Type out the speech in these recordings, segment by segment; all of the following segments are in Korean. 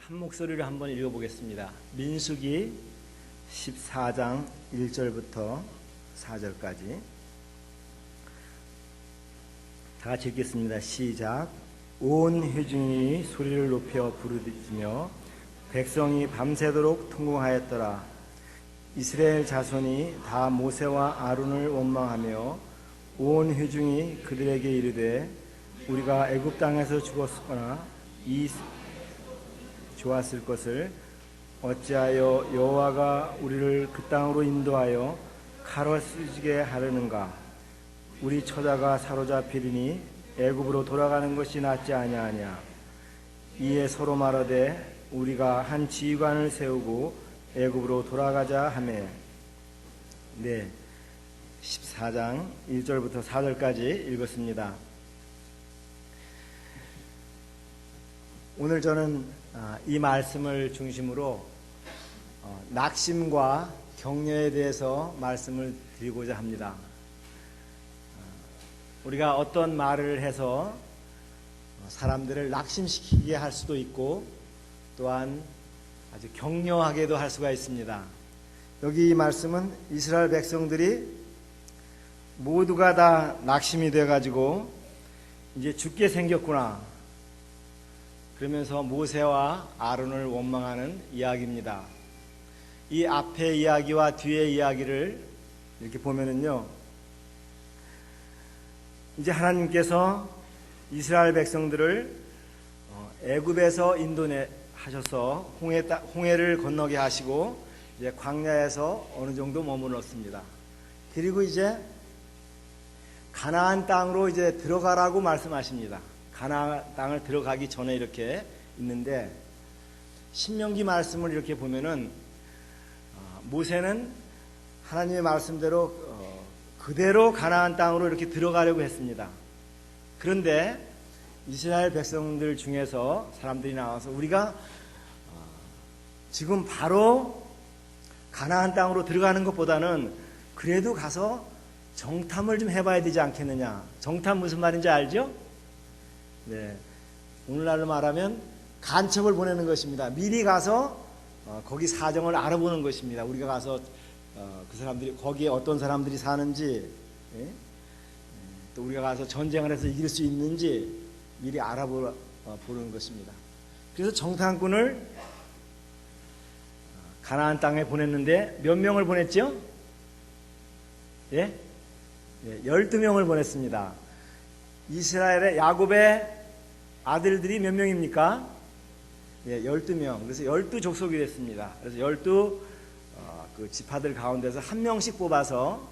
한 목소리로 한번 읽어보겠습니다. 민수기 14장 1절부터 4절까지 다 같이 읽겠습니다. 시작. 온 회중이 소리를 높여 부르짖으며 백성이 밤새도록 통곡하였더라. 이스라엘 자손이 다 모세와 아론을 원망하며 온 회중이 그들에게 이르되 우리가 애굽 땅에서 죽었거나 이 좋았을 것을 어찌하여 여호와가 우리를 그 땅으로 인도하여 칼로 쓰지게 하려는가? 우리 처자가 사로잡히리니 애굽으로 돌아가는 것이 낫지 아니하냐? 이에 서로 말하되 우리가 한 지휘관을 세우고 애굽으로 돌아가자 하매. 네, 14장 1절부터 4절까지 읽었습니다. 오늘 저는 이 말씀을 중심으로 낙심과 격려에 대해서 말씀을 드리고자 합니다. 우리가 어떤 말을 해서 사람들을 낙심시키게 할 수도 있고 또한 아주 격려하게도 할 수가 있습니다. 여기 이 말씀은 이스라엘 백성들이 모두가 다 낙심이 돼가지고 이제 죽게 생겼구나 그러면서 모세와 아론을 원망하는 이야기입니다. 이 앞의 이야기와 뒤의 이야기를 이렇게 보면은요, 이제 하나님께서 이스라엘 백성들을 애굽에서 인도하셔서 홍해를 건너게 하시고 이제 광야에서 어느 정도 머물렀습니다. 그리고 이제 가나안 땅으로 이제 들어가라고 말씀하십니다. 가나안 땅을 들어가기 전에 이렇게 있는데 신명기 말씀을 이렇게 보면은 모세는 하나님의 말씀대로 그대로 가나안 땅으로 이렇게 들어가려고 했습니다. 그런데 이스라엘 백성들 중에서 사람들이 나와서 우리가 지금 바로 가나안 땅으로 들어가는 것보다는 그래도 가서 정탐을 좀 해봐야 되지 않겠느냐. 정탐 무슨 말인지 알죠? 네, 오늘날로 말하면 간첩을 보내는 것입니다. 미리 가서 거기 사정을 알아보는 것입니다. 우리가 가서 그 사람들이 거기에 어떤 사람들이 사는지, 또 우리가 가서 전쟁을 해서 이길 수 있는지 미리 알아보는 것입니다. 그래서 정탐꾼을 가나안 땅에 보냈는데 몇 명을 보냈죠? 예? 12명을 보냈습니다. 이스라엘의 야곱의 아들들이 몇 명입니까? 12명. 그래서 12족속이 됐습니다. 그래서 12 그 지파들 가운데서 한 명씩 뽑아서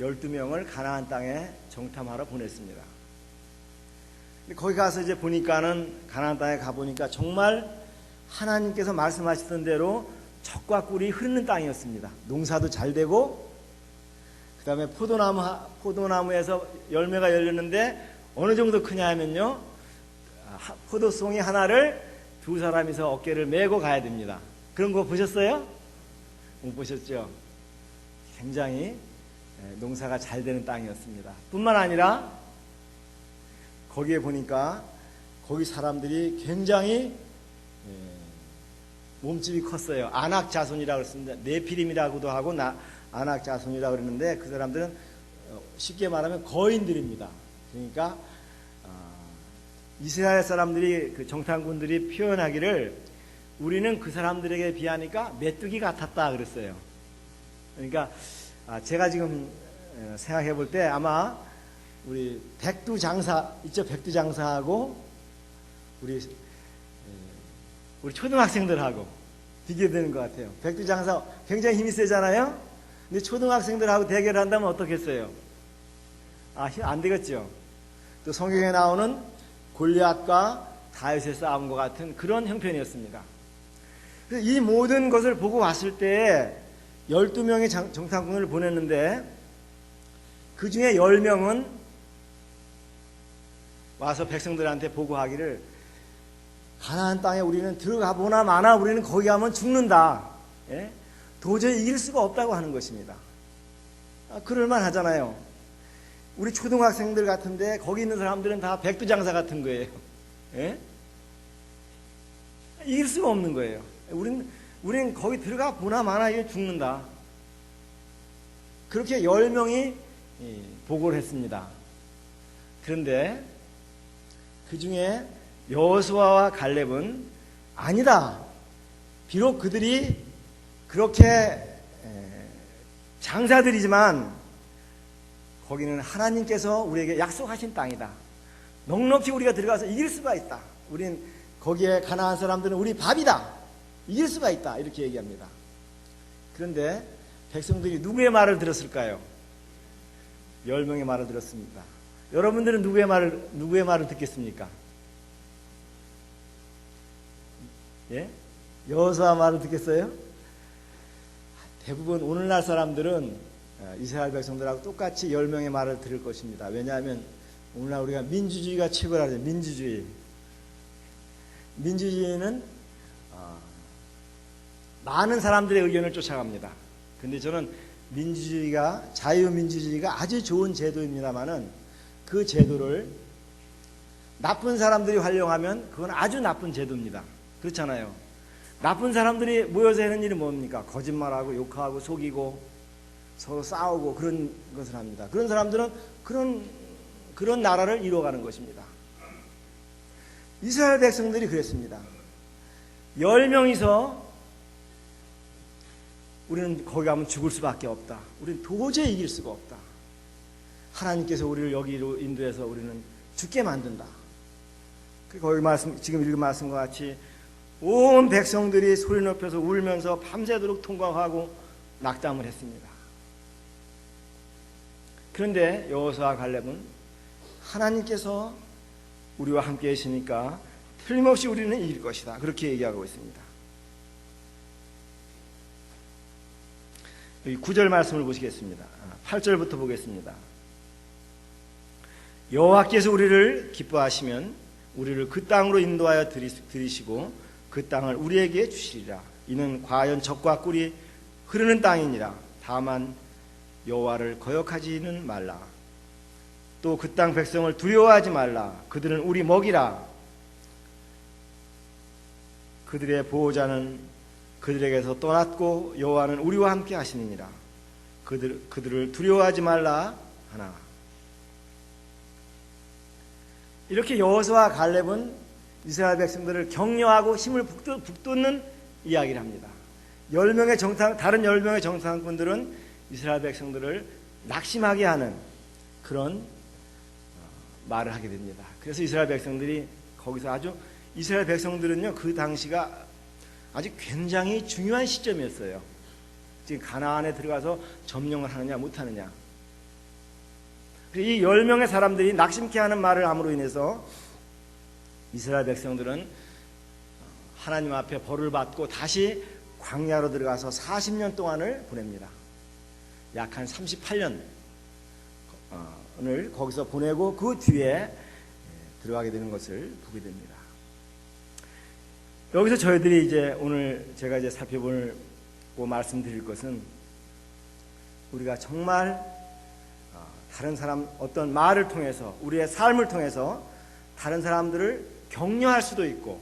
12명을 가나안 땅에 정탐하러 보냈습니다. 근데 거기 가서 이제 보니까는 가나안 땅에 가보니까 정말 하나님께서 말씀하시던 대로 젖과 꿀이 흐르는 땅이었습니다. 농사도 잘 되고 그 다음에 포도나무에서 열매가 열렸는데 어느 정도 크냐 하면요, 포도송이 하나를 두 사람이서 어깨를 메고 가야 됩니다. 그런 거 보셨어요? 못 보셨죠? 굉장히 농사가 잘 되는 땅이었습니다. 뿐만 아니라 거기에 보니까 거기 사람들이 굉장히 몸집이 컸어요. 아낙 자손이라고 그랬습니다. 네피림이라고도 하고 아낙 자손이라고 그러는데 그 사람들은 쉽게 말하면 거인들입니다. 그러니까 이스라엘 사람들이 그 정탐꾼들이 표현하기를 우리는 그 사람들에게 비하니까 메뚜기 같았다 그랬어요. 그러니까 제가 지금 생각해 볼 때 아마 우리 백두장사 있죠? 백두장사하고 우리 초등학생들하고 비교되는 것 같아요. 백두장사 굉장히 힘이 세잖아요. 근데 초등학생들하고 대결을 한다면 어떻겠어요? 안 되겠죠. 또 성경에 나오는 골리앗과 다윗의 싸움과 같은 그런 형편이었습니다. 이 모든 것을 보고 왔을 때 12명의 정탐꾼을 보냈는데 그 중에 10명은 와서 백성들한테 보고하기를 가나안 땅에 우리는 들어가 보나 마나 우리는 거기 가면 죽는다. 예? 도저히 이길 수가 없다고 하는 것입니다. 그럴만 하잖아요. 우리 초등학생들 같은데 거기 있는 사람들은 다 백두장사 같은 거예요. 예? 이길 수가 없는 거예요. 우린 거기 들어가 보나 마나 이게 죽는다. 그렇게 10명이 보고를 했습니다. 그런데 그 중에 여호수아와 갈렙은 아니다. 비록 그들이 그렇게 장사들이지만 거기는 하나님께서 우리에게 약속하신 땅이다. 넉넉히 우리가 들어가서 이길 수가 있다. 우린 거기에 가나안 사람들은 우리 밥이다. 이길 수가 있다. 이렇게 얘기합니다. 그런데 백성들이 누구의 말을 들었을까요? 10명의 말을 들었습니다. 여러분들은 누구의 말을 듣겠습니까? 예? 여호수아 말을 듣겠어요? 대부분 오늘날 사람들은 이스라엘 백성들하고 똑같이 10명의 말을 들을 것입니다. 왜냐하면 오늘날 우리가 민주주의가 최고라죠. 민주주의는 많은 사람들의 의견을 쫓아갑니다. 근데 저는 자유민주주의가 아주 좋은 제도입니다만은 그 제도를 나쁜 사람들이 활용하면 그건 아주 나쁜 제도입니다. 그렇잖아요. 나쁜 사람들이 모여서 하는 일이 뭡니까? 거짓말하고 욕하고 속이고 서로 싸우고 그런 것을 합니다. 그런 사람들은 그런 나라를 이루어가는 것입니다. 이스라엘 백성들이 그랬습니다. 10명이서 우리는 거기 가면 죽을 수밖에 없다. 우리는 도저히 이길 수가 없다. 하나님께서 우리를 여기로 인도해서 우리는 죽게 만든다. 거기 지금 읽은 말씀과 같이 온 백성들이 소리 높여서 울면서 밤새도록 통곡하고 낙담을 했습니다. 그런데 여호수아와 갈렙은 하나님께서 우리와 함께 계시니까 틀림없이 우리는 이길 것이다. 그렇게 얘기하고 있습니다. 여기 9절 말씀을 보시겠습니다. 8절부터 보겠습니다. 여호와께서 우리를 기뻐하시면 우리를 그 땅으로 인도하여 들이시고 그 땅을 우리에게 주시리라. 이는 과연 젖과 꿀이 흐르는 땅이니라. 다만 여호와를 거역하지는 말라. 또 그 땅 백성을 두려워하지 말라. 그들은 우리 먹이라. 그들의 보호자는 그들에게서 떠났고 여호와는 우리와 함께 하시느니라. 그들을 두려워하지 말라 하나. 이렇게 여호수아와 갈렙은 이스라엘 백성들을 격려하고 힘을 북돋는 이야기를 합니다. 다른 10명의 정탐꾼들은 이스라엘 백성들을 낙심하게 하는 그런 말을 하게 됩니다. 그래서 이스라엘 백성들이 거기서 이스라엘 백성들은요, 그 당시가 아주 굉장히 중요한 시점이었어요. 지금 가나안에 들어가서 점령을 하느냐 못하느냐. 이 10명의 사람들이 낙심케 하는 말을 함으로 인해서 이스라엘 백성들은 하나님 앞에 벌을 받고 다시 광야로 들어가서 40년 동안을 보냅니다. 약 한 38년을 거기서 보내고 그 뒤에 들어가게 되는 것을 보게 됩니다. 여기서 저희들이 이제 오늘 제가 이제 살펴보고 말씀드릴 것은 우리가 정말 다른 사람 어떤 말을 통해서 우리의 삶을 통해서 다른 사람들을 격려할 수도 있고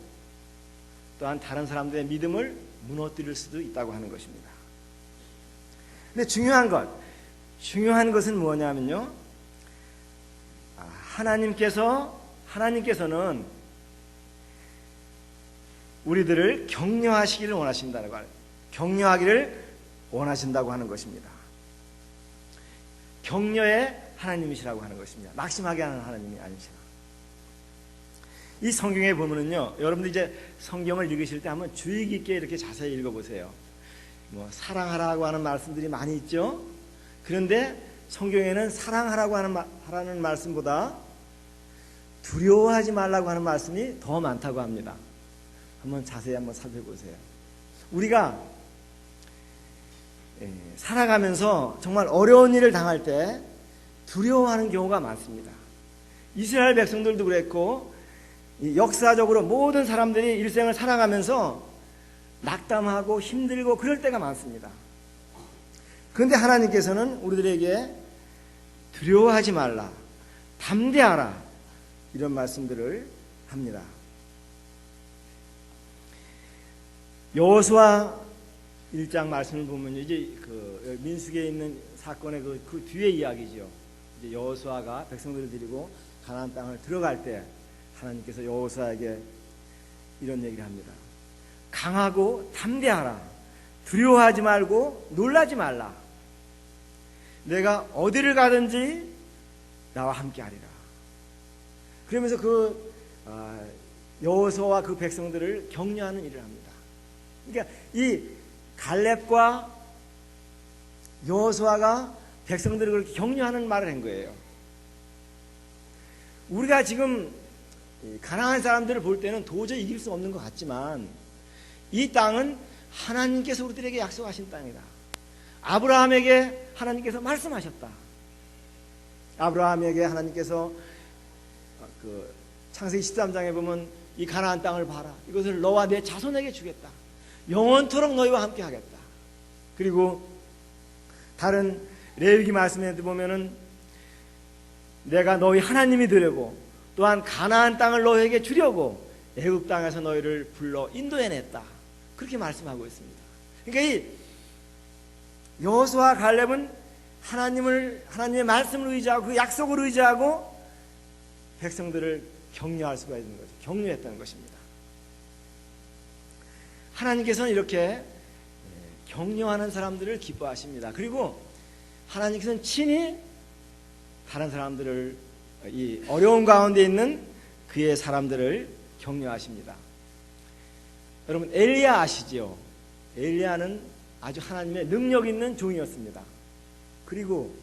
또한 다른 사람들의 믿음을 무너뜨릴 수도 있다고 하는 것입니다. 근데 중요한 것은 뭐냐면요, 하나님께서는 우리들을 격려하시기를 원하신다는 걸, 격려하기를 원하신다고 하는 것입니다. 격려의 하나님이시라고 하는 것입니다. 낙심하게 하는 하나님이 아니시라. 이 성경에 보면은요, 여러분들 이제 성경을 읽으실 때 한번 주의 깊게 이렇게 자세히 읽어보세요. 사랑하라고 하는 말씀들이 많이 있죠. 그런데 성경에는 사랑하라고 하라는 말씀보다 두려워하지 말라고 하는 말씀이 더 많다고 합니다. 한번 자세히 한번 살펴보세요. 우리가 살아가면서 정말 어려운 일을 당할 때 두려워하는 경우가 많습니다. 이스라엘 백성들도 그랬고 역사적으로 모든 사람들이 일생을 살아가면서 낙담하고 힘들고 그럴 때가 많습니다. 그런데 하나님께서는 우리들에게 두려워하지 말라, 담대하라, 이런 말씀들을 합니다. 여호수아 1장 말씀을 보면 이제 그 민수기에 있는 사건의 그 뒤에 이야기죠. 이제 여호수아가 백성들을 데리고 가나안 땅을 들어갈 때 하나님께서 여호수아에게 이런 얘기를 합니다. 강하고 담대하라. 두려워하지 말고 놀라지 말라. 내가 어디를 가든지 나와 함께 하리라. 그러면서 여호수아와 그 백성들을 격려하는 일을 합니다. 그러니까 이 갈렙과 여호수아가 백성들을 그렇게 격려하는 말을 한 거예요. 우리가 지금 가나안 사람들을 볼 때는 도저히 이길 수 없는 것 같지만 이 땅은 하나님께서 우리들에게 약속하신 땅이다. 아브라함에게 하나님께서 말씀하셨다. 아브라함에게 하나님께서 그 창세기 13장에 보면 이 가나안 땅을 봐라. 이것을 너와 내 자손에게 주겠다. 영원토록 너희와 함께 하겠다. 그리고 다른 레위기 말씀에도 보면은 내가 너희 하나님이 되려고 또한 가나안 땅을 너희에게 주려고 애굽 땅에서 너희를 불러 인도해냈다. 그렇게 말씀하고 있습니다. 그러니까 이 여호수아와 갈렙은 하나님의 말씀을 의지하고 그 약속을 의지하고 백성들을 격려할 수가 있는 거죠. 격려했다는 것입니다. 하나님께서는 이렇게 격려하는 사람들을 기뻐하십니다. 그리고 하나님께서는 친히 다른 사람들을 이 어려운 가운데 있는 그의 사람들을 격려하십니다. 여러분 엘리야 아시죠? 엘리야는 아주 하나님의 능력 있는 종이었습니다. 그리고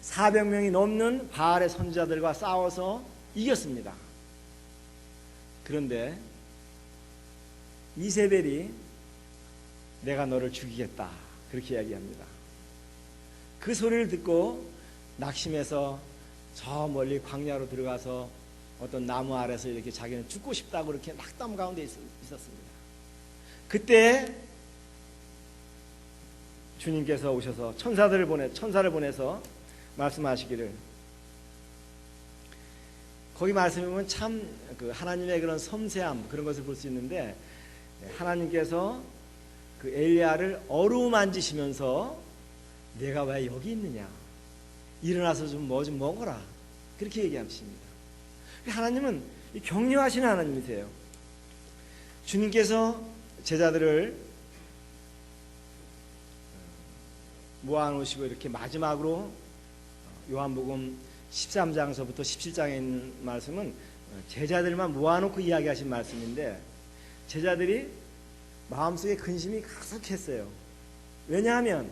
400명이 넘는 바알의 선지자들과 싸워서 이겼습니다. 그런데 이세벨이 내가 너를 죽이겠다 그렇게 이야기합니다. 그 소리를 듣고 낙심해서 저 멀리 광야로 들어가서 어떤 나무 아래서 이렇게 자기는 죽고 싶다고 그렇게 낙담 가운데 있었습니다. 그때 주님께서 오셔서 천사를 보내서 말씀하시기를, 거기 말씀해 보면 참 그 하나님의 그런 섬세함 그런 것을 볼 수 있는데, 하나님께서 그 엘리야를 어루만지시면서 내가 왜 여기 있느냐, 일어나서 좀 뭐 좀 먹어라 그렇게 얘기하십니다. 하나님은 격려하시는 하나님이세요. 주님께서 제자들을 모아놓으시고 이렇게 마지막으로 요한복음 13장서부터 17장에 있는 말씀은 제자들만 모아놓고 이야기하신 말씀인데, 제자들이 마음속에 근심이 가득했어요. 왜냐하면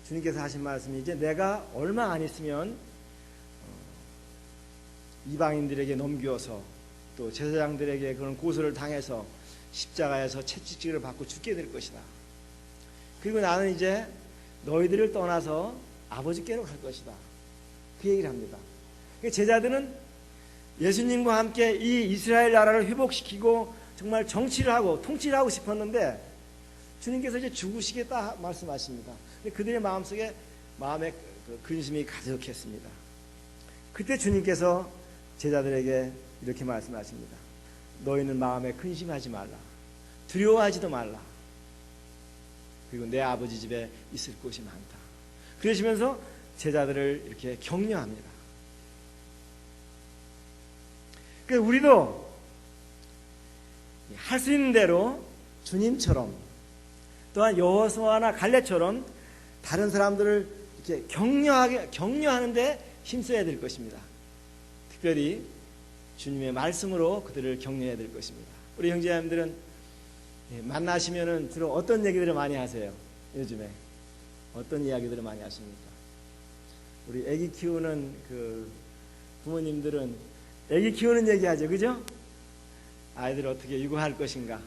주님께서 하신 말씀이 이제 내가 얼마 안 있으면 이방인들에게 넘겨서 또 제사장들에게 그런 고소를 당해서 십자가에서 채찍질을 받고 죽게 될 것이다. 그리고 나는 이제 너희들을 떠나서 아버지께로 갈 것이다. 그 얘기를 합니다. 제자들은 예수님과 함께 이 이스라엘 나라를 회복시키고 정말 정치를 하고 통치를 하고 싶었는데 주님께서 이제 죽으시겠다 말씀하십니다. 그들의 마음속에 마음의 근심이 가득했습니다. 그때 주님께서 제자들에게 이렇게 말씀하십니다. 너희는 마음에 근심하지 말라. 두려워하지도 말라. 그리고 내 아버지 집에 있을 곳이 많다. 그러시면서 제자들을 이렇게 격려합니다. 그래서 우리도 할 수 있는 대로 주님처럼 또한 여호수아나 갈렙처럼 다른 사람들을 이렇게 격려하는데 힘써야 될 것입니다. 특별히 주님의 말씀으로 그들을 격려해야 될 것입니다. 우리 형제자매들은 만나시면은 주로 어떤 얘기들을 많이 하세요? 요즘에 어떤 이야기들을 많이 하십니까? 우리 아기 키우는 그 부모님들은 아기 키우는 얘기하죠, 그죠? 아이들을 어떻게 유고할 것인가,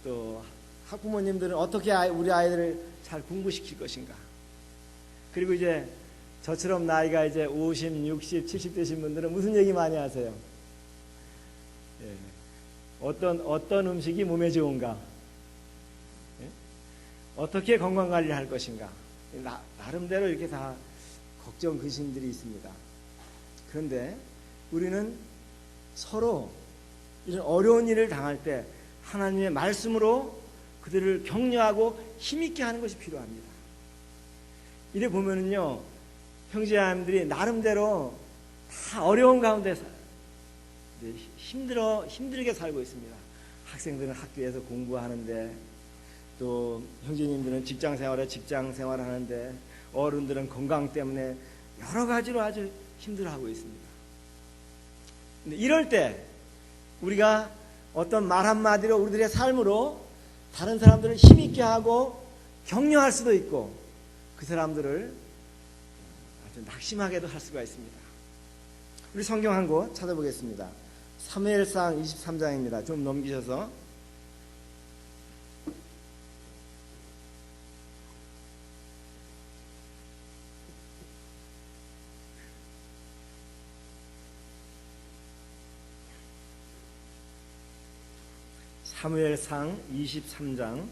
또 학부모님들은 어떻게 우리 아이들을 잘 공부시킬 것인가. 그리고 이제 저처럼 나이가 이제 50, 60, 70 되신 분들은 무슨 얘기 많이 하세요? 예. 어떤 음식이 몸에 좋은가? 예? 어떻게 건강관리를 할 것인가? 나름대로 이렇게 다 걱정, 근심들이 있습니다. 그런데 우리는 서로 이런 어려운 일을 당할 때 하나님의 말씀으로 그들을 격려하고 힘있게 하는 것이 필요합니다. 이래 보면은요, 형제자매들이 나름대로 다 어려운 가운데서 힘들게 살고 있습니다. 학생들은 학교에서 공부하는데, 또 형제님들은 직장 생활을 하는데, 어른들은 건강 때문에 여러 가지로 아주 힘들어하고 있습니다. 근데 이럴 때 우리가 어떤 말 한마디로 우리들의 삶으로 다른 사람들을 힘있게 하고 격려할 수도 있고, 그 사람들을 아주 낙심하게도 할 수가 있습니다. 우리 성경 한 곳 찾아보겠습니다. 사무엘상 23장입니다. 좀 넘기셔서 사무엘상 23장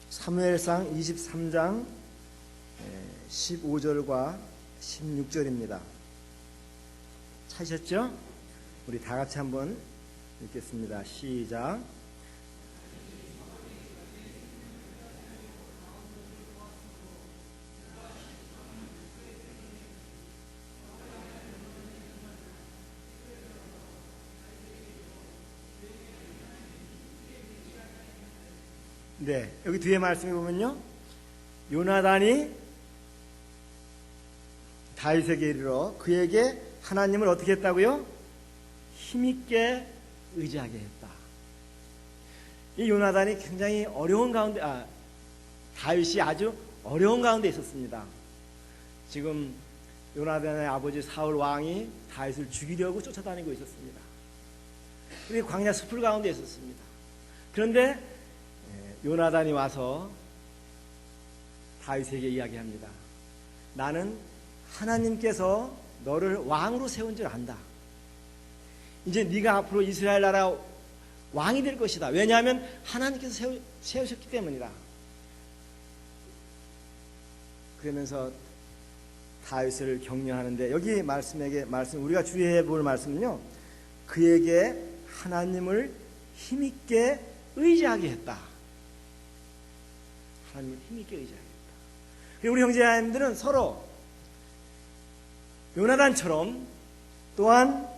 사무엘상 23장 15절과 16절입니다. 찾으셨죠? 우리 다 같이 한번 읽겠습니다. 시작. 네, 여기 뒤에 말씀해 보면요, 요나단이 다윗에게 이르러 그에게 하나님을 어떻게 했다고요? 힘있게 의지하게 했다. 이 요나단이 굉장히 어려운 가운데, 다윗이 아주 어려운 가운데 있었습니다. 지금 요나단의 아버지 사울 왕이 다윗을 죽이려고 쫓아다니고 있었습니다. 그리고 광야 숲을 가운데 있었습니다. 그런데 요나단이 와서 다윗에게 이야기합니다. 나는 하나님께서 너를 왕으로 세운 줄 안다. 이제 네가 앞으로 이스라엘 나라 왕이 될 것이다. 왜냐하면 하나님께서 세우셨기 때문이다. 그러면서 다윗을 격려하는데, 여기 말씀 우리가 주의해 볼 말씀은요, 그에게 하나님을 힘있게 의지하게 했다. 하나님을 힘있게 의지하게 했다. 우리 형제자매들은 서로 요나단처럼, 또한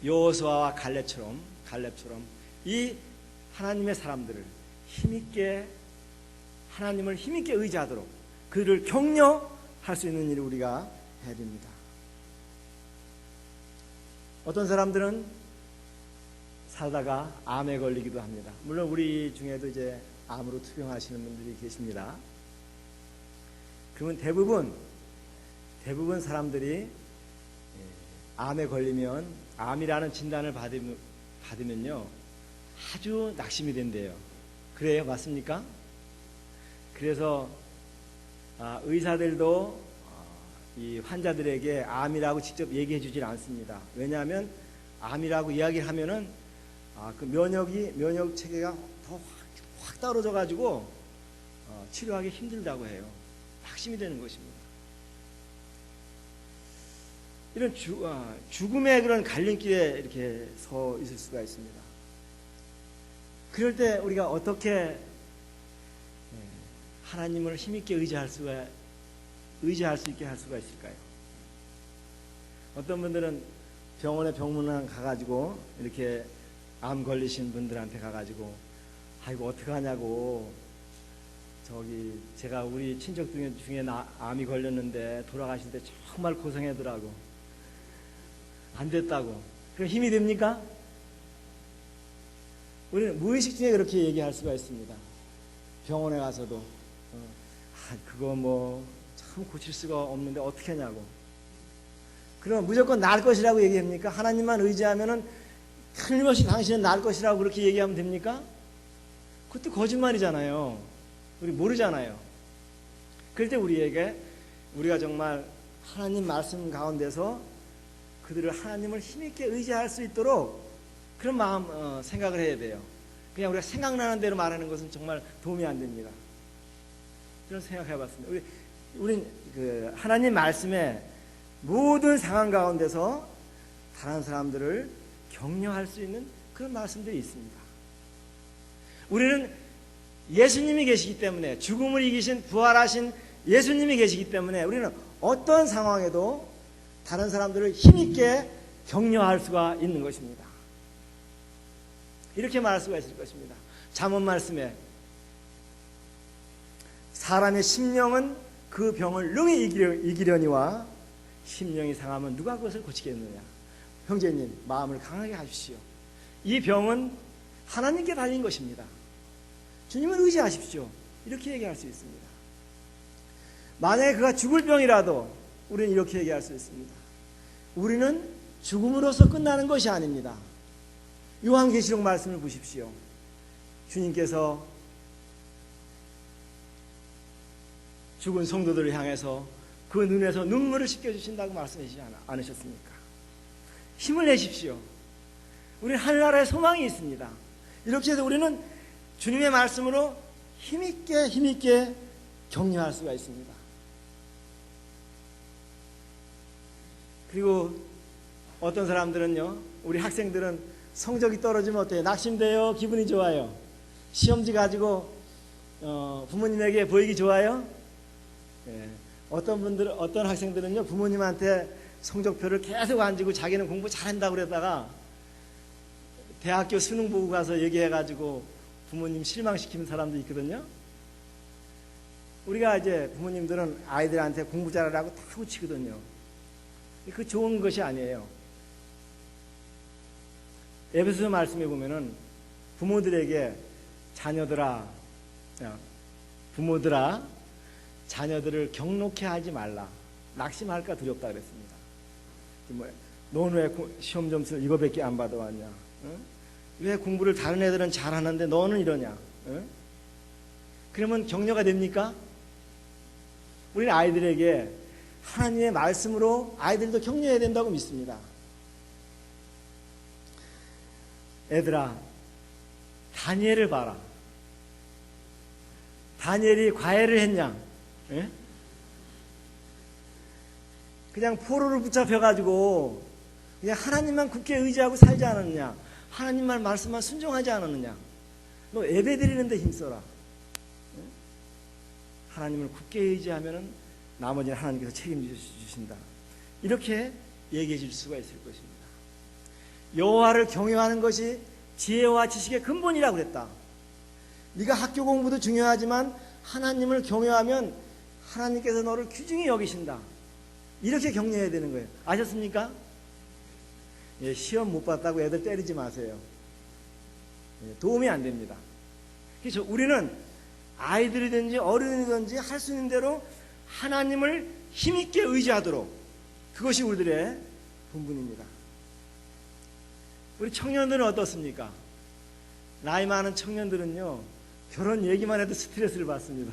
여호수아와 갈렙처럼 이 하나님의 사람들을 하나님을 힘있게 의지하도록 그를 격려할 수 있는 일을 우리가 해야 됩니다. 어떤 사람들은 살다가 암에 걸리기도 합니다. 물론 우리 중에도 이제 암으로 투병하시는 분들이 계십니다. 그러면 대부분 사람들이 암에 걸리면, 암이라는 진단을 받으면요, 아주 낙심이 된대요. 그래요? 맞습니까? 그래서 의사들도 이 환자들에게 암이라고 직접 얘기해 주질 않습니다. 왜냐하면 암이라고 이야기를 하면은 그 면역 체계가 더 확 떨어져 가지고 치료하기 힘들다고 해요. 낙심이 되는 것입니다. 이런 죽음의 그런 갈림길에 이렇게 서 있을 수가 있습니다. 그럴 때 우리가 어떻게 하나님을 힘있게 의지할 수 있게 할 수가 있을까요? 어떤 분들은 병원에 병문안 가가지고 이렇게 암 걸리신 분들한테 가가지고, 아이고 어떡하냐고, 제가 우리 친척 중에 암이 걸렸는데 돌아가실 때 정말 고생하더라고, 안 됐다고. 그럼 힘이 됩니까? 우리는 무의식 중에 그렇게 얘기할 수가 있습니다. 병원에 가서도 그거 뭐 참 고칠 수가 없는데 어떻게 하냐고. 그러면 무조건 나을 것이라고 얘기합니까? 하나님만 의지하면은 틀림없이 당신은 나을 것이라고 그렇게 얘기하면 됩니까? 그것도 거짓말이잖아요. 우리 모르잖아요. 그럴 때 우리가 정말 하나님 말씀 가운데서 그들을 하나님을 힘있게 의지할 수 있도록 그런 마음 생각을 해야 돼요. 그냥 우리가 생각나는 대로 말하는 것은 정말 도움이 안 됩니다. 그런 생각해봤습니다. 우린 그 하나님 말씀에 모든 상황 가운데서 다른 사람들을 격려할 수 있는 그런 말씀들이 있습니다. 우리는 예수님이 계시기 때문에, 죽음을 이기신 부활하신 예수님이 계시기 때문에 우리는 어떤 상황에도 다른 사람들을 힘있게 격려할 수가 있는 것입니다. 이렇게 말할 수가 있을 것입니다. 잠언 말씀에 사람의 심령은 그 병을 능히 이기려니와 심령이 상하면 누가 그것을 고치겠느냐. 형제님, 마음을 강하게 하십시오. 이 병은 하나님께 달린 것입니다. 주님을 의지하십시오. 이렇게 얘기할 수 있습니다. 만약에 그가 죽을 병이라도 우리는 이렇게 얘기할 수 있습니다. 우리는 죽음으로써 끝나는 것이 아닙니다. 요한계시록 말씀을 보십시오. 주님께서 죽은 성도들을 향해서 그 눈에서 눈물을 씻겨주신다고 말씀하시지 않으셨습니까? 힘을 내십시오. 우리는 하늘나라에 소망이 있습니다. 이렇게 해서 우리는 주님의 말씀으로 힘있게 격려할 수가 있습니다. 그리고 어떤 사람들은요, 우리 학생들은 성적이 떨어지면 어때요? 낙심돼요? 기분이 좋아요? 시험지 가지고 부모님에게 보이기 좋아요? 예. 어떤 학생들은요, 부모님한테 성적표를 계속 안 주고 자기는 공부 잘한다고 그러다가 대학교 수능 보고 가서 얘기해가지고 부모님 실망시키는 사람도 있거든요. 우리가 이제 부모님들은 아이들한테 공부 잘하라고 다 후치거든요. 그 좋은 것이 아니에요. 에베소서 말씀에 보면은 부모들에게 부모들아 자녀들을 경록해 하지 말라. 낙심할까 두렵다 그랬습니다. 너는 왜 시험 점수를 이거밖에 안 받아왔냐? 응? 왜 공부를 다른 애들은 잘하는데 너는 이러냐? 응? 그러면 격려가 됩니까? 우리는 아이들에게 하나님의 말씀으로 아이들도 격려해야 된다고 믿습니다. 애들아, 다니엘을 봐라. 다니엘이 과외를 했냐? 예? 그냥 포로를 붙잡혀가지고 그냥 하나님만 굳게 의지하고 살지 않았느냐? 하나님만 말씀만 순종하지 않았느냐? 너 예배 드리는데 힘써라. 예? 하나님을 굳게 의지하면은 나머지는 하나님께서 책임져 주신다. 이렇게 얘기해 줄 수가 있을 것입니다. 여호와를 경외하는 것이 지혜와 지식의 근본이라고 그랬다. 네가 학교 공부도 중요하지만 하나님을 경외하면 하나님께서 너를 귀중히 여기신다. 이렇게 격려해야 되는 거예요. 아셨습니까? 예, 시험 못 봤다고 애들 때리지 마세요. 예, 도움이 안 됩니다. 그래서 우리는 아이들이든지 어른이든지 할 수 있는 대로 하나님을 힘있게 의지하도록, 그것이 우리들의 본분입니다. 우리 청년들은 어떻습니까? 나이 많은 청년들은요, 결혼 얘기만 해도 스트레스를 받습니다.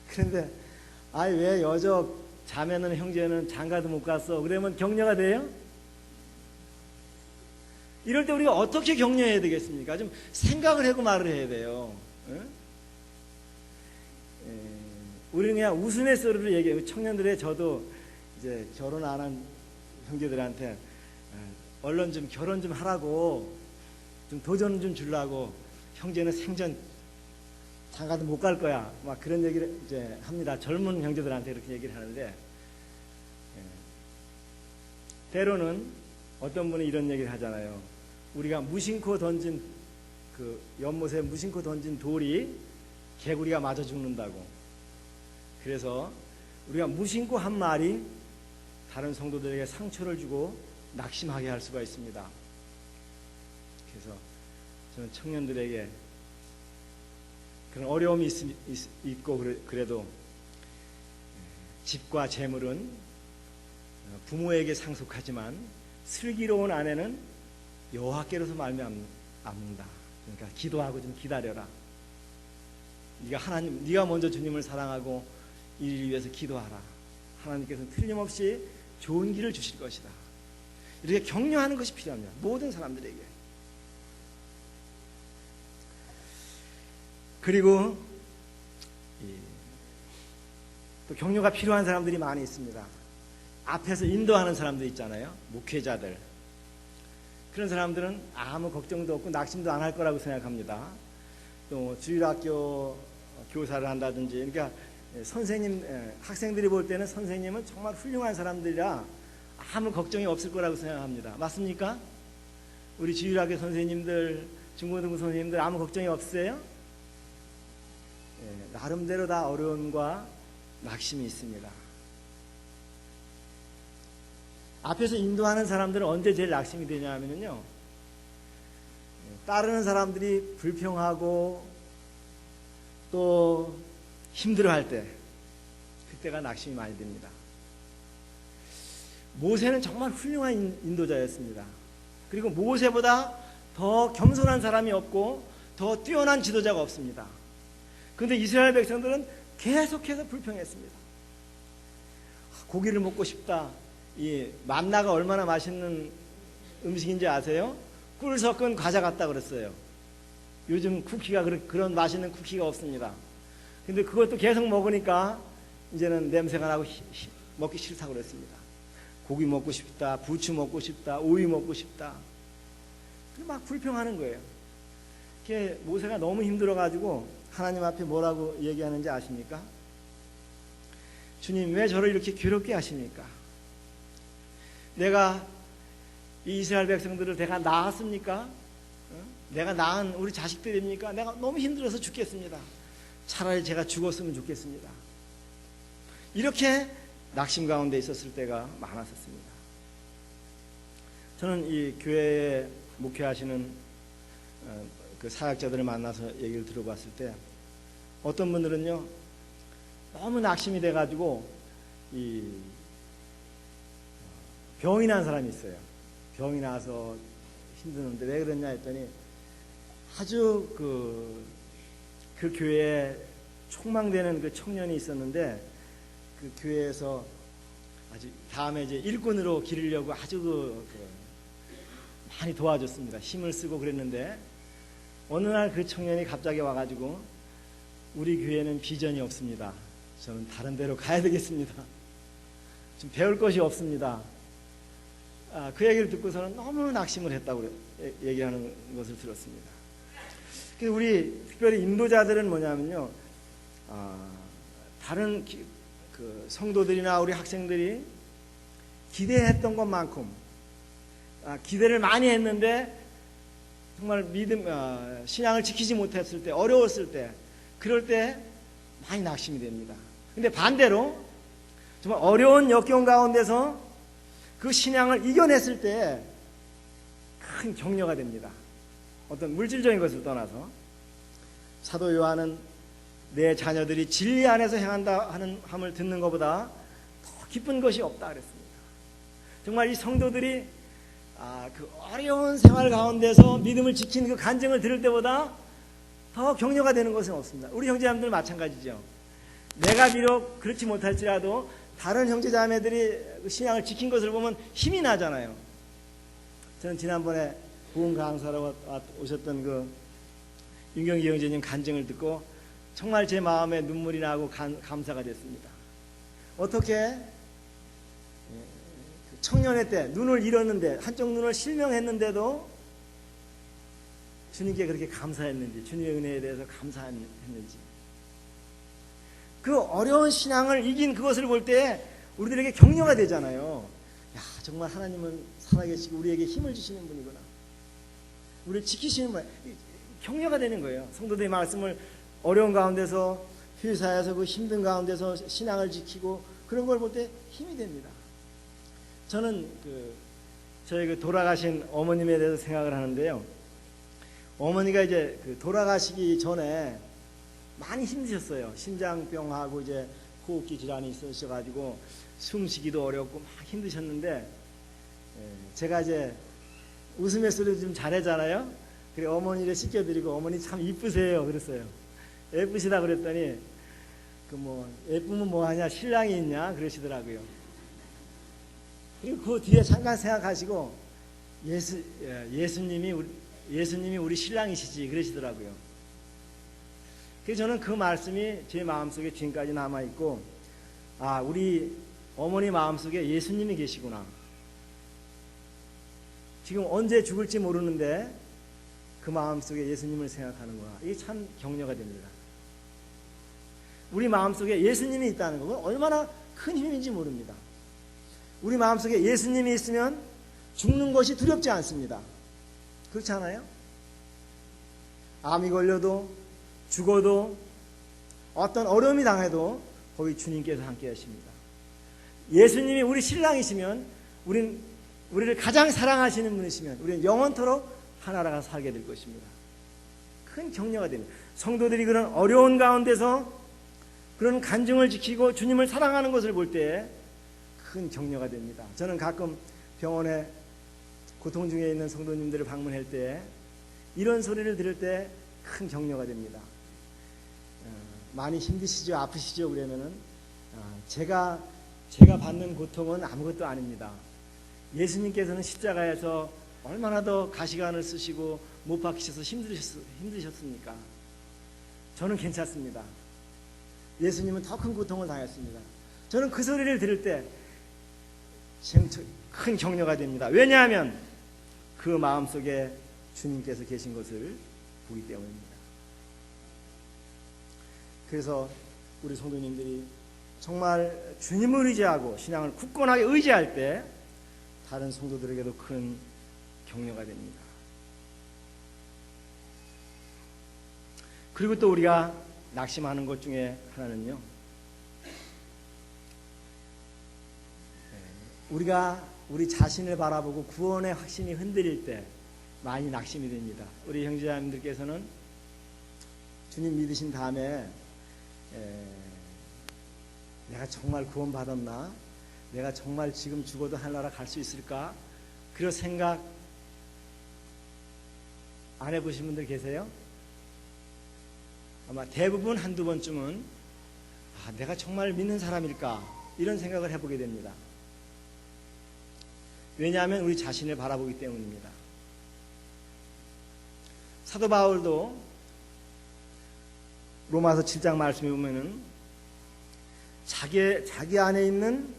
그런데 왜 여적 자매는 형제는 장가도 못 갔어? 그러면 격려가 돼요? 이럴 때 우리가 어떻게 격려해야 되겠습니까? 좀 생각을 하고 말을 해야 돼요. 우리는 그냥 우스갯소리로 얘기해요. 청년들의, 저도 이제 결혼 안 한 형제들한테 얼른 좀 결혼 좀 하라고, 좀 도전 좀 주려고, 형제는 생전 장가도 못 갈 거야. 막 그런 얘기를 이제 합니다. 젊은 형제들한테 이렇게 얘기를 하는데, 때로는 어떤 분이 이런 얘기를 하잖아요. 우리가 무심코 던진, 그 연못에 무심코 던진 돌이 개구리가 맞아 죽는다고. 그래서 우리가 무심코 한 말이 다른 성도들에게 상처를 주고 낙심하게 할 수가 있습니다. 그래서 저는 청년들에게 그런 어려움이 있고 그래도 집과 재물은 부모에게 상속하지만 슬기로운 아내는 여호와께로서 말미암는다. 그러니까 기도하고 좀 기다려라. 네가 먼저 주님을 사랑하고 이를 위해서 기도하라. 하나님께서는 틀림없이 좋은 길을 주실 것이다. 이렇게 격려하는 것이 필요합니다. 모든 사람들에게. 그리고 또 격려가 필요한 사람들이 많이 있습니다. 앞에서 인도하는 사람들 있잖아요. 목회자들. 그런 사람들은 아무 걱정도 없고 낙심도 안 할 거라고 생각합니다. 또 주일학교 교사를 한다든지, 그러니까 선생님, 학생들이 볼 때는 선생님은 정말 훌륭한 사람들이라 아무 걱정이 없을 거라고 생각합니다. 맞습니까? 우리 주일학교 선생님들, 중고등부 선생님들 아무 걱정이 없으세요? 나름대로 다 어려움과 낙심이 있습니다. 앞에서 인도하는 사람들은 언제 제일 낙심이 되냐 하면요, 따르는 사람들이 불평하고 또 힘들어할 때, 그때가 낙심이 많이 됩니다. 모세는 정말 훌륭한 인도자였습니다. 그리고 모세보다 더 겸손한 사람이 없고 더 뛰어난 지도자가 없습니다. 그런데 이스라엘 백성들은 계속해서 불평했습니다. 고기를 먹고 싶다. 이 만나가 얼마나 맛있는 음식인지 아세요? 꿀 섞은 과자 같다 그랬어요. 요즘 쿠키가 그런 맛있는 쿠키가 없습니다. 근데 그것도 계속 먹으니까 이제는 냄새가 나고 먹기 싫다고 그랬습니다. 고기 먹고 싶다, 부추 먹고 싶다, 오이 먹고 싶다. 막 불평하는 거예요. 모세가 너무 힘들어가지고 하나님 앞에 뭐라고 얘기하는지 아십니까? 주님, 왜 저를 이렇게 괴롭게 하십니까? 내가 이 이스라엘 백성들을 내가 낳았습니까? 내가 낳은 우리 자식들입니까? 내가 너무 힘들어서 죽겠습니다. 차라리 제가 죽었으면 좋겠습니다. 이렇게 낙심 가운데 있었을 때가 많았었습니다. 저는 이 교회에 목회하시는 그 사역자들을 만나서 얘기를 들어봤을 때 어떤 분들은요, 너무 낙심이 돼가지고 이 병이 난 사람이 있어요. 병이 나서 힘드는데 왜 그러냐 했더니 아주 그 교회에 촉망되는 그 청년이 있었는데 그 교회에서 아주 다음에 이제 일꾼으로 기르려고 아주 많이 도와줬습니다. 힘을 쓰고 그랬는데 어느 날 그 청년이 갑자기 와가지고 우리 교회는 비전이 없습니다. 저는 다른 데로 가야 되겠습니다. 좀 배울 것이 없습니다. 그 얘기를 듣고서는 너무 낙심을 했다고 얘기하는 것을 들었습니다. 그래서 우리 특별히 인도자들은 뭐냐면요, 다른 그 성도들이나 우리 학생들이 기대했던 것만큼 기대를 많이 했는데 정말 신앙을 지키지 못했을 때, 어려웠을 때, 그럴 때 많이 낙심이 됩니다. 근데 반대로 정말 어려운 역경 가운데서 그 신앙을 이겨냈을 때 큰 격려가 됩니다. 어떤 물질적인 것을 떠나서 사도 요한은 내 자녀들이 진리 안에서 행한다 하는 함을 듣는 것보다 더 기쁜 것이 없다 그랬습니다. 정말 이 성도들이 그 어려운 생활 가운데서 믿음을 지키는 그 간증을 들을 때보다 더 격려가 되는 것은 없습니다. 우리 형제자매들 마찬가지죠. 내가 비록 그렇지 못할지라도 다른 형제자매들이 신앙을 지킨 것을 보면 힘이 나잖아요. 저는 지난번에 부흥 강사로 오셨던 그 윤경기 형제님 간증을 듣고 정말 제 마음에 눈물이 나고 감사가 됐습니다. 어떻게 청년의 때 눈을 잃었는데, 한쪽 눈을 실명했는데도 주님께 그렇게 감사했는지, 주님의 은혜에 대해서 감사했는지, 그 어려운 신앙을 이긴 그것을 볼 때 우리들에게 격려가 되잖아요. 야, 정말 하나님은 살아계시고 우리에게 힘을 주시는 분이구나, 우리를 지키시는 분, 격려가 되는 거예요. 성도들의 말씀을 어려운 가운데서, 회사에서 그 힘든 가운데서 신앙을 지키고 그런 걸 볼 때 힘이 됩니다. 저는 저희 돌아가신 어머님에 대해서 생각을 하는데요. 어머니가 이제 돌아가시기 전에 많이 힘드셨어요. 심장병하고 이제 호흡기 질환이 있으셔가지고 숨쉬기도 어렵고 막 힘드셨는데, 제가 이제 웃으면서도 좀 잘하잖아요. 그래 어머니를 씻겨드리고, 어머니 참 이쁘세요 그랬어요. 예쁘시다 그랬더니 예쁘면 뭐하냐, 신랑이 있냐 그러시더라고요. 그리고 그 뒤에 잠깐 생각하시고 예수님이 우리 신랑이시지 그러시더라고요. 그래서 저는 그 말씀이 제 마음속에 지금까지 남아있고, 우리 어머니 마음속에 예수님이 계시구나. 지금 언제 죽을지 모르는데 그 마음속에 예수님을 생각하는구나. 이게 참 격려가 됩니다. 우리 마음속에 예수님이 있다는 것은 얼마나 큰 힘인지 모릅니다. 우리 마음속에 예수님이 있으면 죽는 것이 두렵지 않습니다. 그렇지 않아요? 암이 걸려도 죽어도 어떤 어려움이 당해도 거기 주님께서 함께 하십니다. 예수님이 우리 신랑이시면 우리를 가장 사랑하시는 분이시면 우리는 영원토록 하나라가 살게 될 것입니다. 큰 격려가 됩니다. 성도들이 그런 어려운 가운데서 그런 간증을 지키고 주님을 사랑하는 것을 볼 때 큰 격려가 됩니다. 저는 가끔 병원에 고통 중에 있는 성도님들을 방문할 때 이런 소리를 들을 때 큰 격려가 됩니다. 많이 힘드시죠? 아프시죠? 그러면은 제가 받는 고통은 아무것도 아닙니다. 예수님께서는 십자가에서 얼마나 더 가시관을 쓰시고 못 박히셔서 힘드셨습니까? 저는 괜찮습니다. 예수님은 더 큰 고통을 당했습니다. 저는 그 소리를 들을 때 큰 격려가 됩니다. 왜냐하면 그 마음속에 주님께서 계신 것을 보기 때문입니다. 그래서 우리 성도님들이 정말 주님을 의지하고 신앙을 굳건하게 의지할 때 다른 성도들에게도 큰 격려가 됩니다. 그리고 또 우리가 낙심하는 것 중에 하나는요, 우리가 우리 자신을 바라보고 구원의 확신이 흔들릴 때 많이 낙심이 됩니다. 우리 형제자매님들께서는 주님 믿으신 다음에 내가 정말 구원받았나? 내가 정말 지금 죽어도 하늘나라 갈 수 있을까? 그런 생각 안 해보신 분들 계세요? 아마 대부분 한두 번쯤은 내가 정말 믿는 사람일까? 이런 생각을 해보게 됩니다. 왜냐하면 우리 자신을 바라보기 때문입니다. 사도 바울도 로마서 7장 말씀에 보면은 자기 안에 있는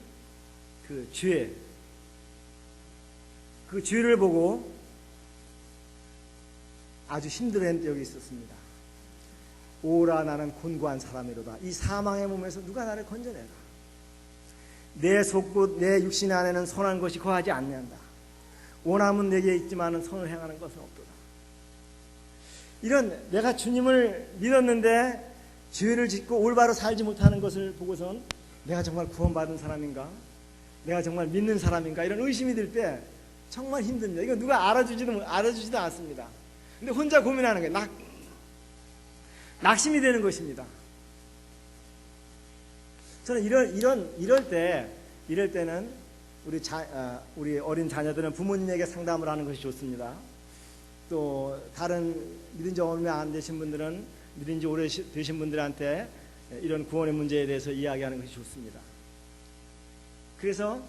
그 죄를 보고 아주 힘들어했던 적이 있었습니다. 오라 나는 곤고한 사람이로다. 이 사망의 몸에서 누가 나를 건져내라. 내 속고 내 육신 안에는 선한 것이 거하지 않는다. 원함은 내게 있지만은 선을 행하는 것은 없도다. 이런 내가 주님을 믿었는데 죄를 짓고 올바로 살지 못하는 것을 보고선 내가 정말 구원받은 사람인가? 내가 정말 믿는 사람인가? 이런 의심이 들 때 정말 힘듭니다. 이거 누가 알아주지도 않습니다. 근데 혼자 고민하는 거예요. 낙심이 되는 것입니다. 저는 이럴 때는 우리 어린 자녀들은 부모님에게 상담을 하는 것이 좋습니다. 또 다른 믿은 지 얼마 안 되신 분들은 믿은 지 오래 되신 분들한테 이런 구원의 문제에 대해서 이야기하는 것이 좋습니다. 그래서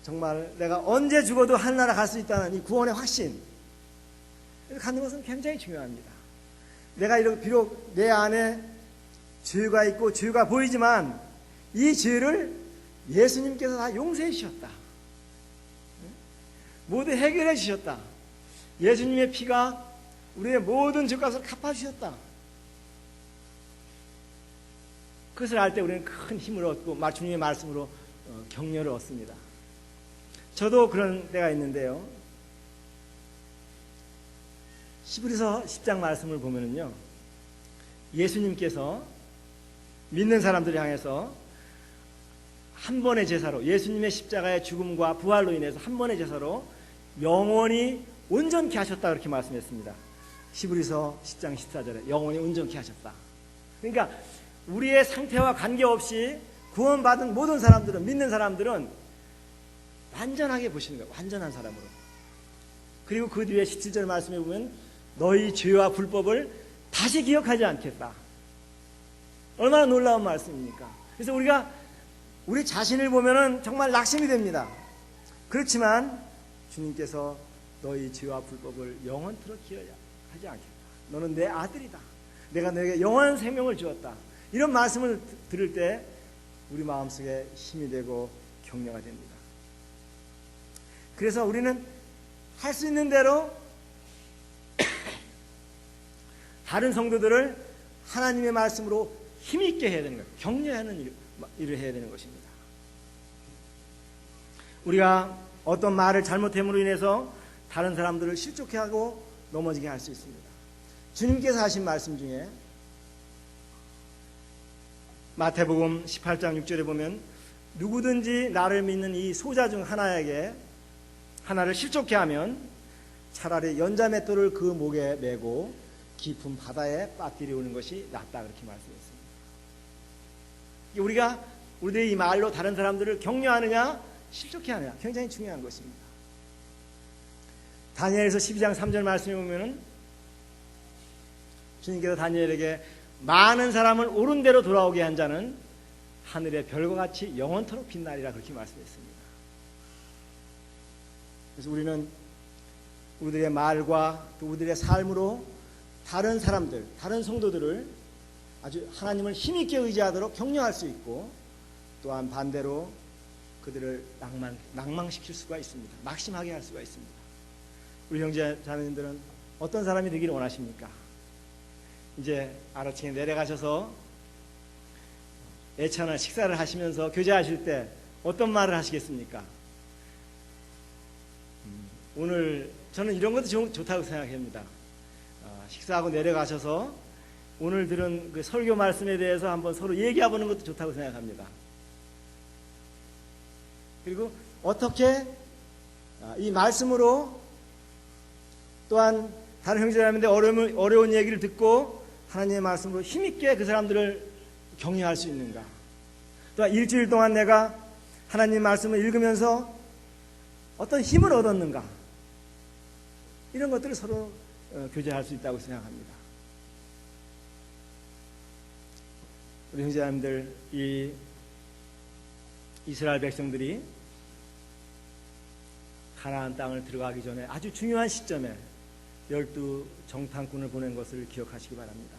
정말 내가 언제 죽어도 하늘나라 갈 수 있다는 이 구원의 확신 갖는 것은 굉장히 중요합니다. 내가 비록 내 안에 죄가 있고 죄가 보이지만 이 죄를 예수님께서 다 용서해 주셨다. 모두 해결해 주셨다. 예수님의 피가 우리의 모든 죄값을 갚아주셨다. 그것을 알 때 우리는 큰 힘을 얻고 주님의 말씀으로 격려를 얻습니다. 저도 그런 때가 있는데요. 히브리서 10장 말씀을 보면은요, 예수님께서 믿는 사람들을 향해서 한 번의 제사로 예수님의 십자가의 죽음과 부활로 인해서 한 번의 제사로 영원히 온전케 하셨다 그렇게 말씀했습니다. 히브리서 10장 14절에 영원히 온전케 하셨다. 그러니까 우리의 상태와 관계없이 구원받은 모든 사람들은, 믿는 사람들은 완전하게 보시는 거예요. 완전한 사람으로. 그리고 그 뒤에 17절 말씀에 보면 너희 죄와 불법을 다시 기억하지 않겠다. 얼마나 놀라운 말씀입니까? 그래서 우리가 우리 자신을 보면은 정말 낙심이 됩니다. 그렇지만 주님께서 너희 죄와 불법을 영원토록 기억하지 않겠다. 너는 내 아들이다. 내가 너에게 영원한 생명을 주었다. 이런 말씀을 들을 때 우리 마음속에 힘이 되고 격려가 됩니다. 그래서 우리는 할 수 있는 대로 다른 성도들을 하나님의 말씀으로 힘있게 해야 되는 거예요. 격려하는 일을 해야 되는 것입니다. 우리가 어떤 말을 잘못함으로 인해서 다른 사람들을 실족해 하고 넘어지게 할 수 있습니다. 주님께서 하신 말씀 중에 마태복음 18장 6절에 보면 누구든지 나를 믿는 이 소자 중 하나에게 하나를 실족해 하면 차라리 연자맷돌을 그 목에 메고 깊은 바다에 빠뜨리우는 것이 낫다, 그렇게 말씀했습니다. 우리가 우리들의 이 말로 다른 사람들을 격려하느냐 실족해 하느냐 굉장히 중요한 것입니다. 다니엘서 12장 3절 말씀에 보면은 주님께서 다니엘에게 많은 사람을 옳은 대로 돌아오게 한 자는 하늘의 별과 같이 영원토록 빛나리라, 그렇게 말씀했습니다. 그래서 우리는 우리들의 말과 또 우리들의 삶으로 다른 사람들, 다른 성도들을 아주 하나님을 힘있게 의지하도록 격려할 수 있고, 또한 반대로 그들을 낭망시킬 수가 있습니다. 낙심하게 할 수가 있습니다. 우리 형제 자매님들은 어떤 사람이 되기를 원하십니까? 이제 아래층에 내려가셔서 애찬한 식사를 하시면서 교제하실 때 어떤 말을 하시겠습니까? 오늘 저는 이런 것도 좋다고 생각합니다. 식사하고 내려가셔서 오늘 들은 그 설교 말씀에 대해서 한번 서로 얘기해보는 것도 좋다고 생각합니다. 그리고 어떻게 이 말씀으로 또한 다른 형제자매인데 어려운 얘기를 듣고 하나님의 말씀으로 힘있게 그 사람들을 격려할 수 있는가, 또한 일주일 동안 내가 하나님 말씀을 읽으면서 어떤 힘을 얻었는가, 이런 것들을 서로 교제할 수 있다고 생각합니다. 우리 형제자매들, 이 이스라엘 백성들이 가나안 땅을 들어가기 전에 아주 중요한 시점에 12 정탐꾼을 보낸 것을 기억하시기 바랍니다.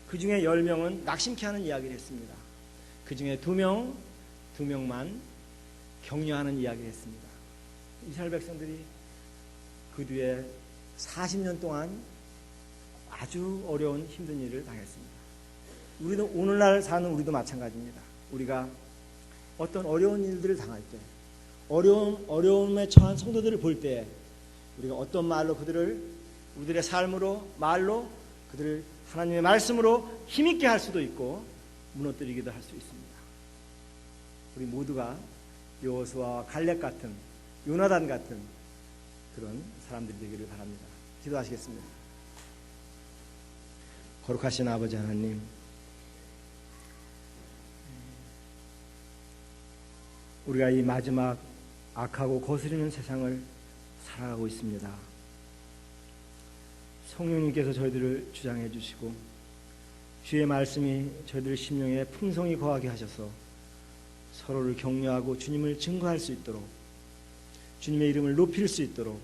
그 중에 10명은 낙심케 하는 이야기를 했습니다. 그 중에 2명만 격려하는 이야기를 했습니다. 이스라엘 백성들이 그 뒤에 40년 동안 아주 어려운 힘든 일을 당했습니다. 우리도 오늘날 사는 우리도 마찬가지입니다. 우리가 어떤 어려운 일들을 당할 때, 어려움에 처한 성도들을 볼 때 우리가 어떤 말로 우리들의 삶으로, 말로 그들을 하나님의 말씀으로 힘있게 할 수도 있고 무너뜨리기도 할 수 있습니다. 우리 모두가 여호수아와 갈렙 같은, 요나단 같은 그런 사람들이 되기를 바랍니다. 기도하시겠습니다. 거룩하신 아버지 하나님, 우리가 이 마지막 악하고 거스르는 세상을 살아가고 있습니다. 성령님께서 저희들을 주장해 주시고 주의 말씀이 저희들 심령에 풍성히 거하게 하셔서 서로를 격려하고 주님을 증거할 수 있도록, 주님의 이름을 높일 수 있도록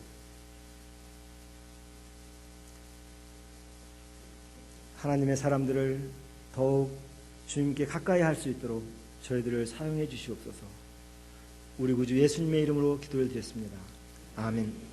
하나님의 사람들을 더욱 주님께 가까이 할 수 있도록 저희들을 사용해 주시옵소서. 우리 구주 예수님의 이름으로 기도를 드렸습니다. 아멘.